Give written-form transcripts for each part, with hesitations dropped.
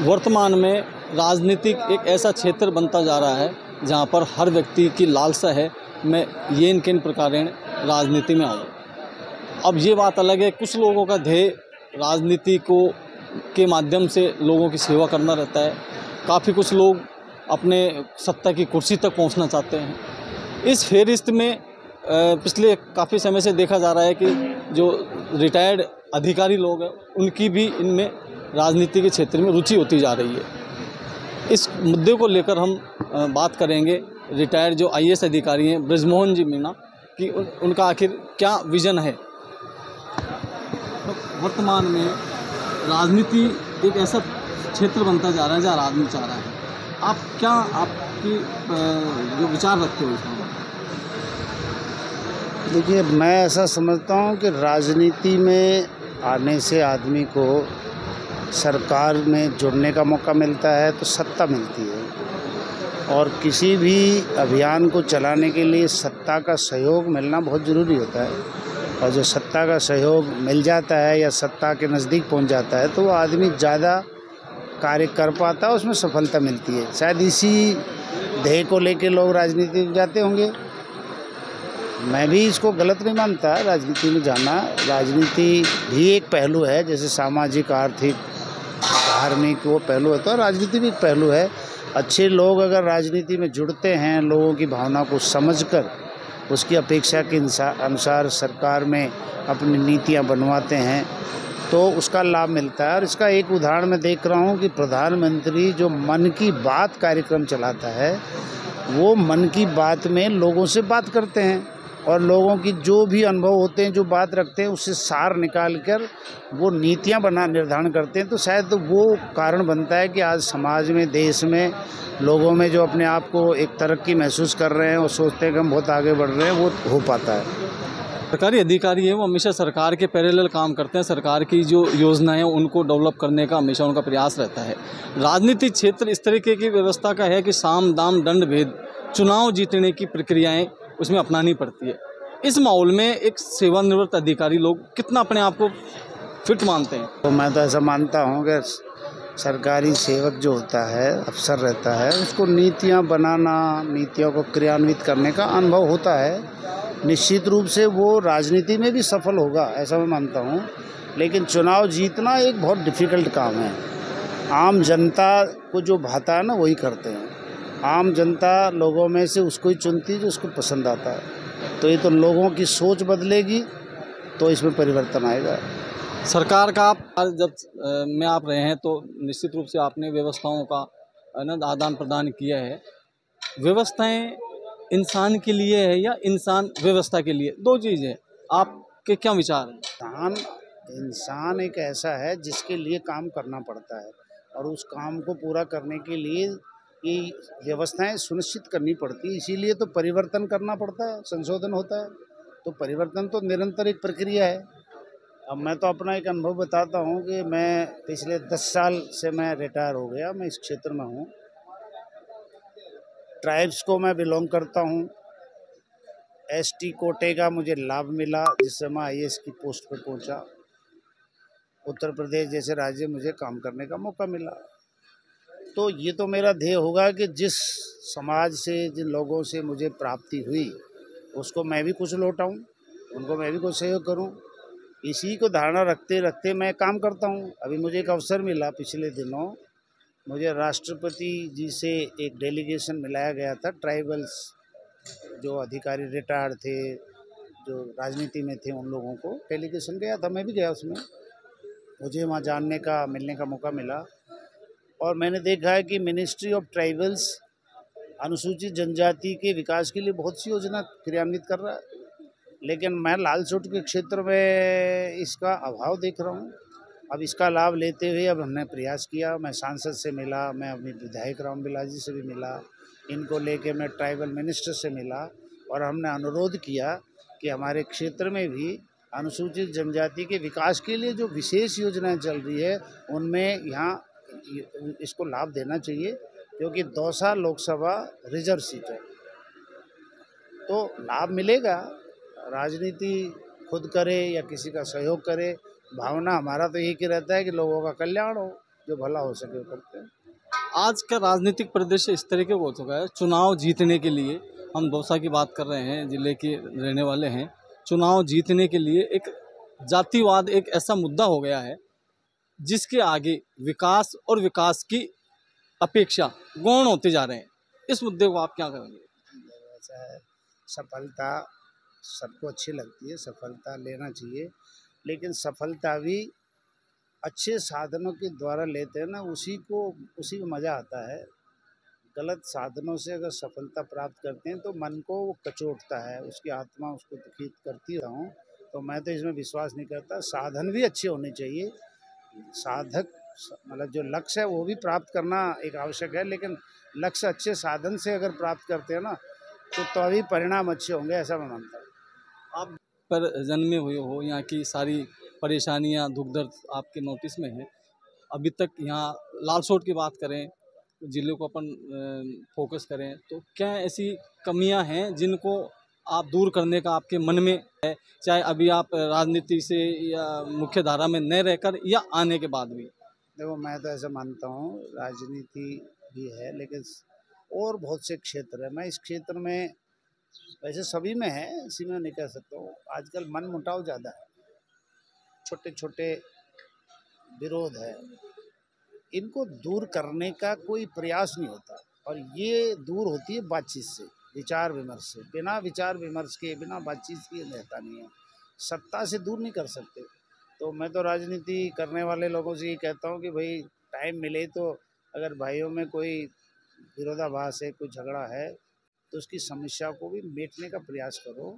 वर्तमान में राजनीतिक एक ऐसा क्षेत्र बनता जा रहा है जहां पर हर व्यक्ति की लालसा है मैं येन केन प्रकारेण राजनीति में आऊँ। अब ये बात अलग है, कुछ लोगों का ध्येय राजनीति को के माध्यम से लोगों की सेवा करना रहता है। काफ़ी कुछ लोग अपने सत्ता की कुर्सी तक पहुंचना चाहते हैं। इस फेरिस्त में पिछले काफ़ी समय से देखा जा रहा है कि जो रिटायर्ड अधिकारी लोग हैं उनकी भी इनमें राजनीति के क्षेत्र में रुचि होती जा रही है। इस मुद्दे को लेकर हम बात करेंगे रिटायर्ड जो आईएएस अधिकारी हैं ब्रजमोहन जी मीणा कि उनका आखिर क्या विज़न है। तो वर्तमान में राजनीति एक ऐसा क्षेत्र बनता जा रहा है जहाँ राजनीति चाह रहा है, आपकी जो विचार रखते हो इसमें? देखिए, मैं ऐसा समझता हूँ कि राजनीति में आने से आदमी को सरकार में जुड़ने का मौका मिलता है तो सत्ता मिलती है, और किसी भी अभियान को चलाने के लिए सत्ता का सहयोग मिलना बहुत ज़रूरी होता है। और जो सत्ता का सहयोग मिल जाता है या सत्ता के नज़दीक पहुंच जाता है तो वो आदमी ज़्यादा कार्य कर पाता है, उसमें सफलता मिलती है। शायद इसी ध्येय को लेकर लोग राजनीति में जाते होंगे। मैं भी इसको गलत नहीं मानता, राजनीति में जाना। राजनीति भी एक पहलू है, जैसे सामाजिक, आर्थिक, धार्मिक वो पहलू होता है, राजनीति भी एक पहलू है। अच्छे लोग अगर राजनीति में जुड़ते हैं, लोगों की भावना को समझकर उसकी अपेक्षा के अनुसार सरकार में अपनी नीतियां बनवाते हैं तो उसका लाभ मिलता है। और इसका एक उदाहरण मैं देख रहा हूं कि प्रधानमंत्री जो मन की बात कार्यक्रम चलाता है, वो मन की बात में लोगों से बात करते हैं और लोगों की जो भी अनुभव होते हैं, जो बात रखते हैं, उससे सार निकाल कर वो नीतियां निर्धारण करते हैं। तो शायद वो कारण बनता है कि आज समाज में, देश में, लोगों में जो अपने आप को एक तरक्की महसूस कर रहे हैं और सोचते हैं कि हम बहुत आगे बढ़ रहे हैं, वो हो पाता है। सरकारी अधिकारी हैं वो हमेशा सरकार के पैरेलल काम करते हैं, सरकार की जो योजनाएं हैं उनको डेवलप करने का हमेशा उनका प्रयास रहता है। राजनीतिक क्षेत्र इस तरीके की व्यवस्था का है कि साम दाम दंड भेद चुनाव जीतने की प्रक्रियाएं उसमें अपनानी पड़ती है। इस माहौल में एक सेवानिवृत्त अधिकारी लोग कितना अपने आप को फिट मानते हैं? तो मैं तो ऐसा मानता हूँ कि सरकारी सेवक जो होता है, अफसर रहता है, उसको नीतियाँ बनाना, नीतियों को क्रियान्वित करने का अनुभव होता है। निश्चित रूप से वो राजनीति में भी सफल होगा, ऐसा मैं मानता हूँ। लेकिन चुनाव जीतना एक बहुत डिफ़िकल्ट काम है। आम जनता को जो भाता है ना, वही करते हैं। आम जनता लोगों में से उसको ही चुनती है जो उसको पसंद आता है। तो ये तो लोगों की सोच बदलेगी तो इसमें परिवर्तन आएगा। सरकार का जब में आप रहे हैं तो निश्चित रूप से आपने व्यवस्थाओं का आदान प्रदान किया है। व्यवस्थाएं इंसान के लिए है या इंसान व्यवस्था के लिए? दो चीज़ है, आपके क्या विचार हैं? इंसान एक ऐसा है जिसके लिए काम करना पड़ता है, और उस काम को पूरा करने के लिए ये व्यवस्थाएं सुनिश्चित करनी पड़ती है। इसीलिए तो परिवर्तन करना पड़ता है, संशोधन होता है। तो परिवर्तन तो निरंतर एक प्रक्रिया है। अब मैं तो अपना एक अनुभव बताता हूँ कि मैं पिछले 10 साल से मैं रिटायर हो गया, मैं इस क्षेत्र में हूँ। ट्राइब्स को मैं बिलोंग करता हूँ। एसटी कोटे का मुझे लाभ मिला जिससे मैं आईएएस की पोस्ट पर पहुँचा। उत्तर प्रदेश जैसे राज्य मुझे काम करने का मौका मिला। तो ये तो मेरा ध्येय होगा कि जिस समाज से, जिन लोगों से मुझे प्राप्ति हुई, उसको मैं भी कुछ लौटाऊँ, उनको मैं भी कुछ सहयोग करूँ। इसी को धारणा रखते रखते मैं काम करता हूँ। अभी मुझे एक अवसर मिला, पिछले दिनों मुझे राष्ट्रपति जी से एक डेलीगेशन मिलाया गया था। ट्राइबल्स जो अधिकारी रिटायर्ड थे, जो राजनीति में थे, उन लोगों को डेलीगेशन गया था, मैं भी गया उसमें। मुझे वहाँ जानने का, मिलने का मौका मिला और मैंने देखा है कि मिनिस्ट्री ऑफ ट्राइबल्स अनुसूचित जनजाति के विकास के लिए बहुत सी योजना क्रियान्वित कर रहा है। लेकिन मैं लालसोट के क्षेत्र में इसका अभाव देख रहा हूँ। अब इसका लाभ लेते हुए अब हमने प्रयास किया। मैं सांसद से मिला, मैं अपने विधायक रामविलास जी से भी मिला, इनको लेके मैं ट्राइबल मिनिस्टर से मिला और हमने अनुरोध किया कि हमारे क्षेत्र में भी अनुसूचित जनजाति के विकास के लिए जो विशेष योजनाएं चल रही है उनमें यहाँ इसको लाभ देना चाहिए, क्योंकि दौसा लोकसभा रिजर्व सीट है तो लाभ मिलेगा। राजनीति खुद करे या किसी का सहयोग करे, भावना हमारा तो यही कि रहता है कि लोगों का कल्याण हो। जो भला हो सके वो करते हैं। आज का राजनीतिक परिदृश्य इस तरीके का हो चुका है, चुनाव जीतने के लिए, हम दौसा की बात कर रहे हैं, जिले के रहने वाले हैं, चुनाव जीतने के लिए एक जातिवाद एक ऐसा मुद्दा हो गया है जिसके आगे विकास और विकास की अपेक्षा गौण होते जा रहे हैं। इस मुद्दे को आप क्या करेंगे? ऐसा है, सफलता सबको अच्छी लगती है, सफलता लेना चाहिए, लेकिन सफलता भी अच्छे साधनों के द्वारा लेते हैं ना, उसी में मज़ा आता है। गलत साधनों से अगर सफलता प्राप्त करते हैं तो मन को वो कचोटता है, उसकी आत्मा उसको दुखित करती हूँ। तो मैं तो इसमें विश्वास नहीं करता। साधन भी अच्छे होने चाहिए, साधक मतलब जो लक्ष्य है वो भी प्राप्त करना एक आवश्यक है, लेकिन लक्ष्य अच्छे साधन से अगर प्राप्त करते हैं ना तो तभी परिणाम अच्छे होंगे, ऐसा मैं मानता हूँ। आप पर जन्मे हुए हो, यहाँ की सारी परेशानियाँ दुख दर्द आपके नोटिस में है। अभी तक यहाँ लालसोट की बात करें, जिले को अपन फोकस करें, तो क्या ऐसी कमियां हैं जिनको आप दूर करने का आपके मन में है, चाहे अभी आप राजनीति से या मुख्य धारा में न रहकर या आने के बाद भी? देखो, मैं तो ऐसा मानता हूँ, राजनीति भी है लेकिन और बहुत से क्षेत्र है। मैं इस क्षेत्र में, वैसे सभी में है, इसी में नहीं कह सकता हूँ। आजकल मन मुटाव ज़्यादा है, छोटे छोटे विरोध है, इनको दूर करने का कोई प्रयास नहीं होता। और ये दूर होती है बातचीत से, विचार विमर्श से। बिना विचार विमर्श के, बिना बातचीत के रहता नहीं है। सत्ता से दूर नहीं कर सकते। तो मैं तो राजनीति करने वाले लोगों से ये कहता हूँ कि भाई टाइम मिले तो अगर भाइयों में कोई विरोधाभास है, कोई झगड़ा है, तो उसकी समस्या को भी मिटने का प्रयास करो।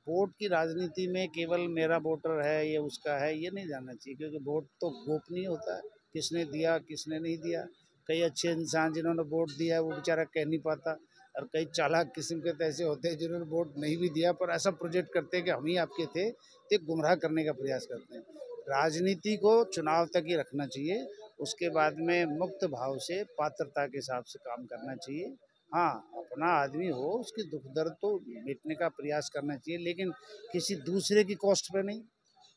वोट की राजनीति में केवल मेरा वोटर है, ये उसका है, ये नहीं जानना चाहिए, क्योंकि वोट तो गोपनीय होता है। किसने दिया, किसने नहीं दिया। कई अच्छे इंसान जिन्होंने वोट दिया है वो बेचारा कह नहीं पाता, और कई चालाक किस्म के तो ऐसे होते हैं जिन्होंने वोट नहीं भी दिया पर ऐसा प्रोजेक्ट करते हैं कि हम ही आपके थे, तो गुमराह करने का प्रयास करते हैं। राजनीति को चुनाव तक ही रखना चाहिए, उसके बाद में मुक्त भाव से पात्रता के हिसाब से काम करना चाहिए। हाँ, अपना आदमी हो, उसकी दुख दर्द तो मिटने का प्रयास करना चाहिए, लेकिन किसी दूसरे की कॉस्ट पे नहीं।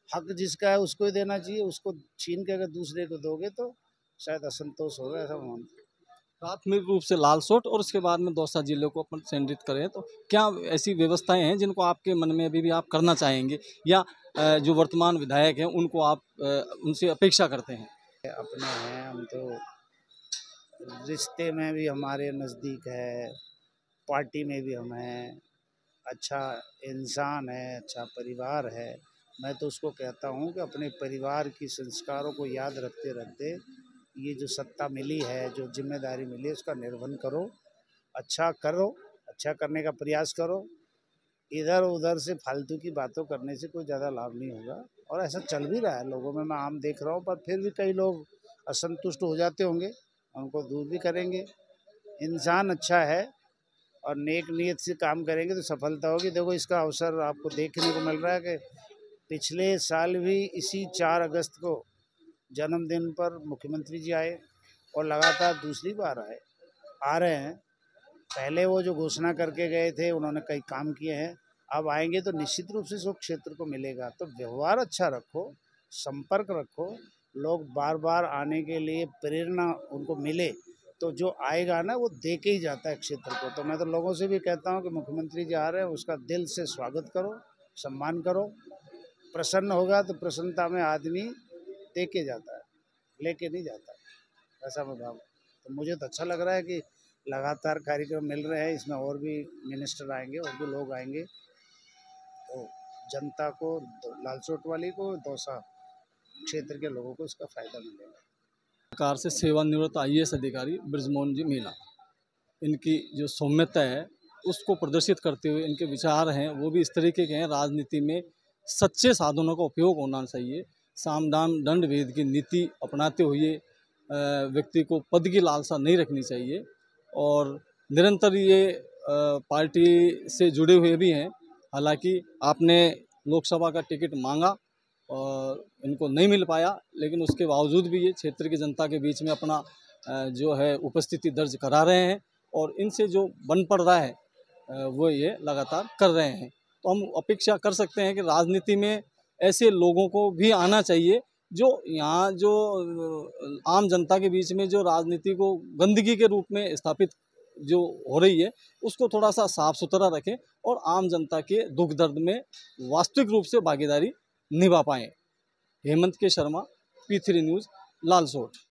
हक जिसका है उसको ही देना चाहिए, उसको छीन के अगर दूसरे को दोगे तो शायद असंतोष होगा, ऐसा मैं मानता हूँ। प्राथमिक रूप से लालसोट और उसके बाद में दौसा जिले को अपन केंद्रित करें, तो क्या ऐसी व्यवस्थाएं हैं जिनको आपके मन में अभी भी आप करना चाहेंगे, या जो वर्तमान विधायक हैं उनको आप उनसे अपेक्षा करते हैं? अपने हैं हम तो, रिश्ते में भी हमारे नज़दीक है, पार्टी में भी हम हैं, अच्छा इंसान है, अच्छा परिवार है। मैं तो उसको कहता हूँ कि अपने परिवार की संस्कारों को याद रखते रखते ये जो सत्ता मिली है, जो जिम्मेदारी मिली है, उसका निर्वहन करो, अच्छा करो, अच्छा करने का प्रयास करो। इधर उधर से फालतू की बातों करने से कोई ज़्यादा लाभ नहीं होगा, और ऐसा चल भी रहा है लोगों में, मैं आम देख रहा हूँ। पर फिर भी कई लोग असंतुष्ट हो जाते होंगे, उनको दूर भी करेंगे। इंसान अच्छा है और नेक नीयत से काम करेंगे तो सफलता होगी। देखो, इसका अवसर आपको देखने को मिल रहा है कि पिछले साल भी इसी 4 अगस्त को जन्मदिन पर मुख्यमंत्री जी आए, और लगातार दूसरी बार आ रहे हैं। पहले वो जो घोषणा करके गए थे, उन्होंने कई काम किए हैं, अब आएंगे तो निश्चित रूप से उस क्षेत्र को मिलेगा। तो व्यवहार अच्छा रखो, संपर्क रखो, लोग बार बार आने के लिए प्रेरणा उनको मिले, तो जो आएगा ना वो दे के ही जाता है क्षेत्र को। तो मैं तो लोगों से भी कहता हूँ कि मुख्यमंत्री जी आ रहे हैं, उसका दिल से स्वागत करो, सम्मान करो। प्रसन्न होगा तो प्रसन्नता में आदमी दे के जाता है, लेके नहीं जाता, ऐसा मैं भाव। तो मुझे तो अच्छा लग रहा है कि लगातार कार्यक्रम मिल रहे हैं, इसमें और भी मिनिस्टर आएंगे, और भी लोग आएंगे, तो जनता को, लालसोट वाली को, दौसा क्षेत्र के लोगों को इसका फायदा मिलेगा। सरकार से सेवानिवृत्त IAS अधिकारी ब्रजमोहन जी मीणा, इनकी जो सौम्यता है उसको प्रदर्शित करते हुए इनके विचार हैं वो भी इस तरीके के हैं, राजनीति में सच्चे साधनों का उपयोग होना चाहिए, साम दाम दंड भेद की नीति अपनाते हुए व्यक्ति को पद की लालसा नहीं रखनी चाहिए, और निरंतर ये पार्टी से जुड़े हुए भी हैं। हालांकि आपने लोकसभा का टिकट मांगा और इनको नहीं मिल पाया, लेकिन उसके बावजूद भी ये क्षेत्र की जनता के बीच में अपना जो है उपस्थिति दर्ज करा रहे हैं, और इनसे जो बन पड़ रहा है वो ये लगातार कर रहे हैं। तो हम अपेक्षा कर सकते हैं कि राजनीति में ऐसे लोगों को भी आना चाहिए जो यहाँ जो आम जनता के बीच में जो राजनीति को गंदगी के रूप में स्थापित जो हो रही है, उसको थोड़ा सा साफ सुथरा रखें और आम जनता के दुख दर्द में वास्तविक रूप से भागीदारी निभा पाएँ। हेमंत के शर्मा, P3 न्यूज़, लालसोट।